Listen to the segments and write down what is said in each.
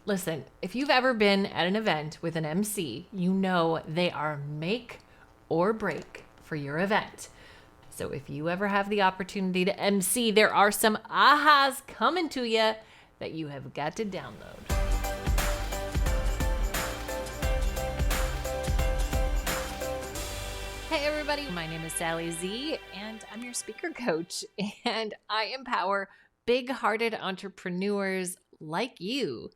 Listen, if you've ever been at an event with an MC, you know they are make or break for your event. So if you ever have the opportunity to MC, there are some ahas coming to you that you have got to download. Hey everybody, my name is Sally Z and I'm your speaker coach, and I empower big-hearted entrepreneurs like you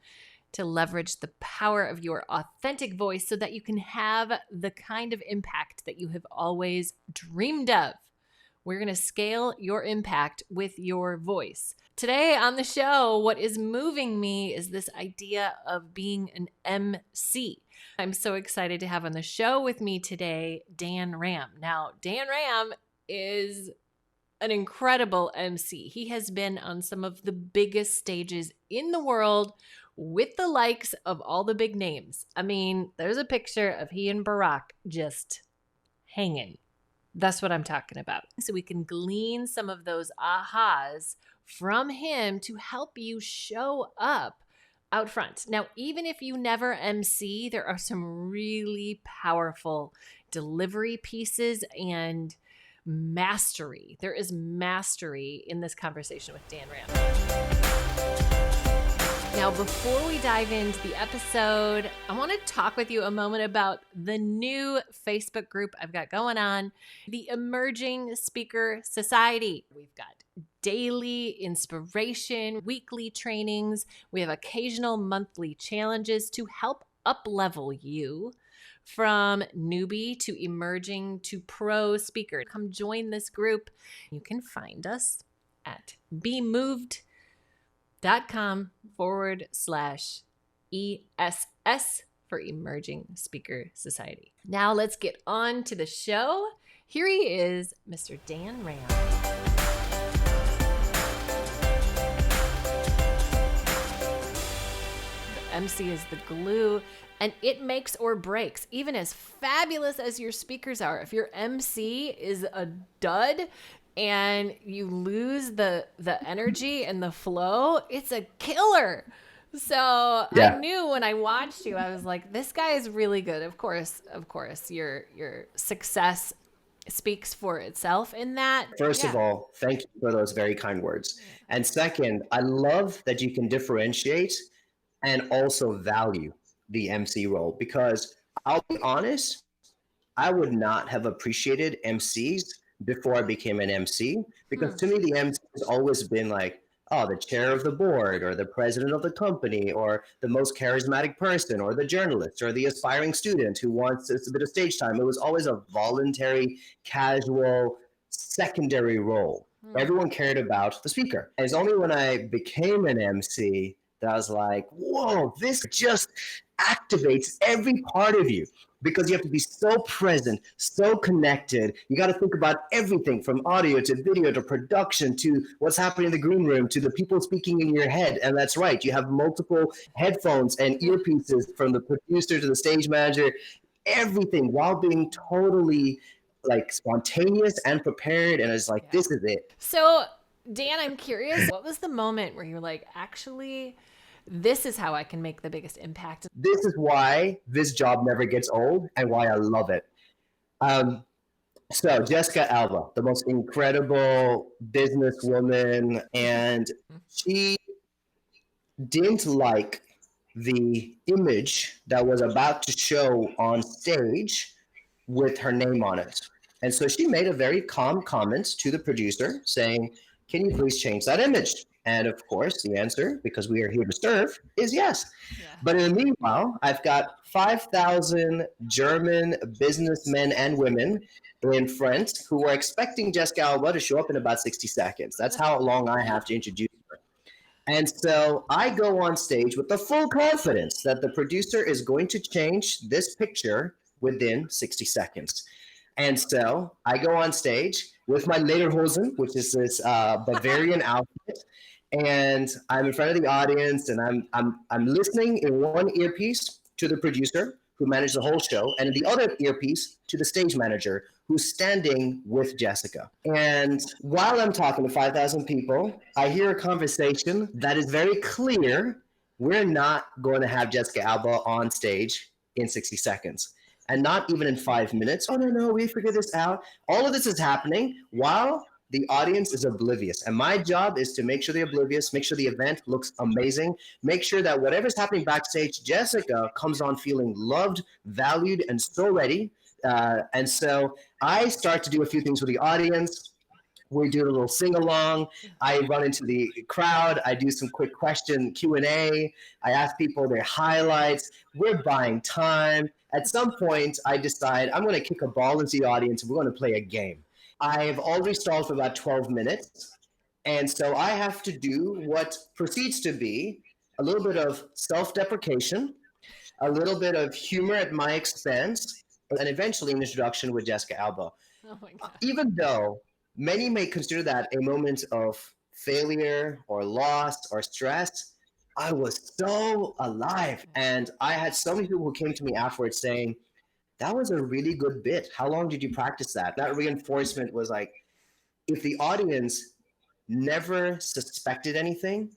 to leverage the power of your authentic voice so that you can have the kind of impact that you have always dreamed of. We're going to scale your impact with your voice. Today on the show, what is moving me is this idea of being an MC. I'm so excited to have on the show with me today, Dan Ram. Now, Dan Ram is an incredible MC. He has been on some of the biggest stages in the world with the likes of all the big names. I mean, there's a picture of he and Barack just hanging. That's what I'm talking about. So we can glean some of those ahas from him to help you show up out front. Now, even if you never MC, there are some really powerful delivery pieces and mastery. There is mastery in this conversation with Dan Ram. Now, before we dive into the episode, I want to talk with you a moment about the new Facebook group I've got going on, the Emerging Speaker Society. We've got daily inspiration, weekly trainings. We have occasional monthly challenges to help up-level you from newbie to emerging to pro speaker. Come join this group. You can find us at bemoved.com/ESS for Emerging Speaker Society. Now let's get on to the show. Here he is, Mr. Dan Ram. The MC is the glue, and it makes or breaks. Even as fabulous as your speakers are, if your MC is a dud, and you lose the energy and the flow, it's a killer. So I knew when I watched you, I was like, this guy is really good. Of course, your success speaks for itself in that. First of all, thank you for those very kind words. And second, I love that you can differentiate and also value the MC role, because I'll be honest, I would not have appreciated MCs before I became an MC, because to me, the MC has always been like, oh, the chair of the board or the president of the company or the most charismatic person or the journalist or the aspiring student who wants a bit of stage time. It was always a voluntary, casual, secondary role. Everyone cared about the speaker. And it's only when I became an MC that I was like, whoa, this just activates every part of you, because you have to be so present, so connected. You got to think about everything from audio to video to production to what's happening in the green room to the people speaking in your head. And that's right. You have multiple headphones and earpieces from the producer to the stage manager, everything, while being totally like spontaneous and prepared. And it's like, this is it. So Dan, I'm curious, what was the moment where you're like, actually, this is how I can make the biggest impact? This is why this job never gets old and why I love it. So Jessica Alba, the most incredible businesswoman, and she didn't like the image that was about to show on stage with her name on it. And so she made a very calm comment to the producer saying, can you please change that image? And of course, the answer, because we are here to serve, is yes. Yeah. But in the meanwhile, I've got 5,000 German businessmen and women in France who are expecting Jessica Alba to show up in about 60 seconds. That's how long I have to introduce her. And so I go on stage with the full confidence that the producer is going to change this picture within 60 seconds. And so I go on stage with my lederhosen, which is this Bavarian outfit. And I'm in front of the audience, and I'm listening in one earpiece to the producer who managed the whole show, and in the other earpiece to the stage manager who's standing with Jessica. And while I'm talking to 5,000 people, I hear a conversation that is very clear we're not going to have Jessica Alba on stage in 60 seconds and not even in 5 minutes. Oh, no, we figured this out. All of this is happening while the audience is oblivious. And my job is to make sure they're oblivious, make sure the event looks amazing, make sure that whatever's happening backstage, Jessica comes on feeling loved, valued, and so ready. And so I start to do a few things with the audience. We do a little sing along. I run into the crowd. I do some quick question Q&A. I ask people their highlights. We're buying time. At some point, I decide I'm going to kick a ball into the audience and we're going to play a game. I've already stalled for about 12 minutes. And so I have to do what proceeds to be a little bit of self-deprecation, a little bit of humor at my expense, and eventually an introduction with Jessica Alba. Oh my God. Even though many may consider that a moment of failure or loss or stress, I was so alive. And I had so many people who came to me afterwards saying, that was a really good bit. How long did you practice that? That reinforcement was like, if the audience never suspected anything,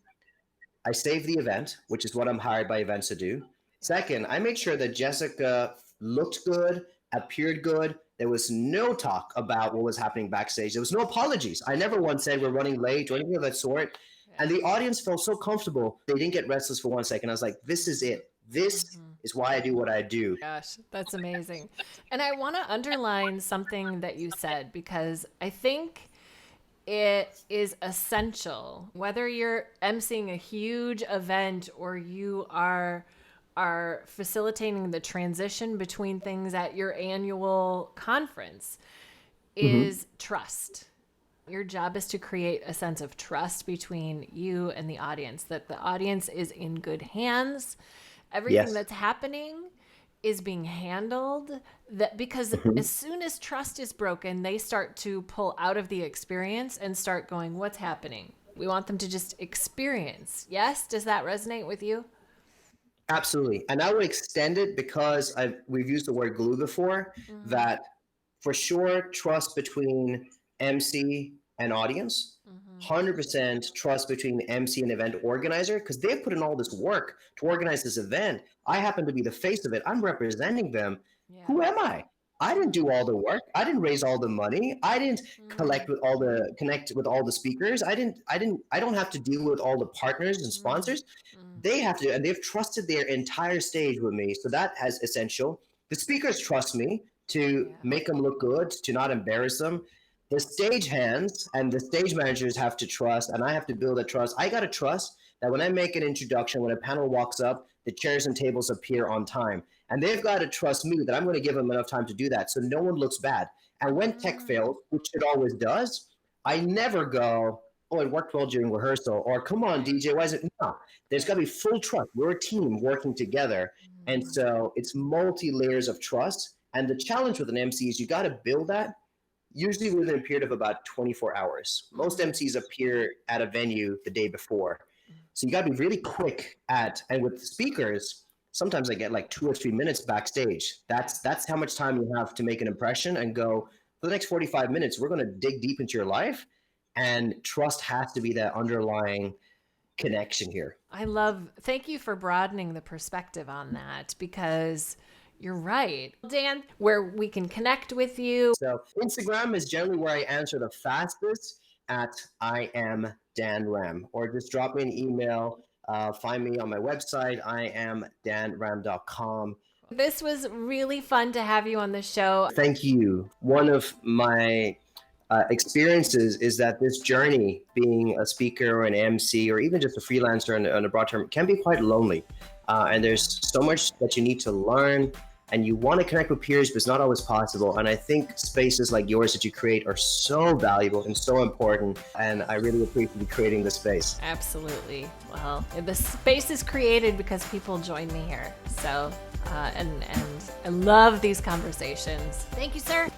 I saved the event, which is what I'm hired by events to do. Second, I made sure that Jessica looked good, appeared good. There was no talk about what was happening backstage. There was no apologies. I never once said we're running late or anything of that sort. And the audience felt so comfortable. They didn't get restless for 1 second. I was like, this is it. This is why I do what I do. Gosh, that's amazing. And I want to underline something that you said, because I think it is essential, whether you're emceeing a huge event or you are facilitating the transition between things at your annual conference, is trust. Your job is to create a sense of trust between you and the audience, that the audience is in good hands. Everything that's happening is being handled, that because as soon as trust is broken, they start to pull out of the experience and start going, what's happening? We want them to just experience. Yes? Does that resonate with you? Absolutely. And I would extend it because we've used the word glue before, that for sure, trust between MC and audience, 100% trust between the MC and event organizer, because they've put in all this work to organize this event. I happen to be the face of it. I'm representing them. Yeah. Who am I? I didn't do all the work. I didn't raise all the money. I didn't connect with all the speakers. I don't have to deal with all the partners and sponsors. They have to, and they've trusted their entire stage with me. So that has essential. The speakers trust me to make them look good, to not embarrass them. The stage hands and the stage managers have to trust, and I have to build a trust. I got to trust that when I make an introduction, when a panel walks up, the chairs and tables appear on time. And they've got to trust me that I'm going to give them enough time to do that so no one looks bad. And when tech fails, which it always does, I never go, oh, it worked well during rehearsal, or come on, DJ, why is it? No, there's got to be full trust. We're a team working together. And so it's multi-layers of trust. And the challenge with an MC is you got to build that usually within a period of about 24 hours. Most MCs appear at a venue the day before. So you got to be really quick and with speakers, sometimes I get like 2 or 3 minutes backstage. That's how much time you have to make an impression and go, for the next 45 minutes, we're going to dig deep into your life. And trust has to be that underlying connection here. Thank you for broadening the perspective on that, because you're right, Dan, where we can connect with you. So Instagram is generally where I answer the fastest at I am Dan Ram, or just drop me an email. Find me on my website, iamdanram.com. This was really fun to have you on the show. Thank you. One of my experiences is that this journey, being a speaker or an MC or even just a freelancer on a broad term, can be quite lonely. And there's so much that you need to learn, and you want to connect with peers, but it's not always possible. And I think spaces like yours that you create are so valuable and so important. And I really appreciate you creating this space. Absolutely. Well, the space is created because people join me here. So, and I love these conversations. Thank you, sir.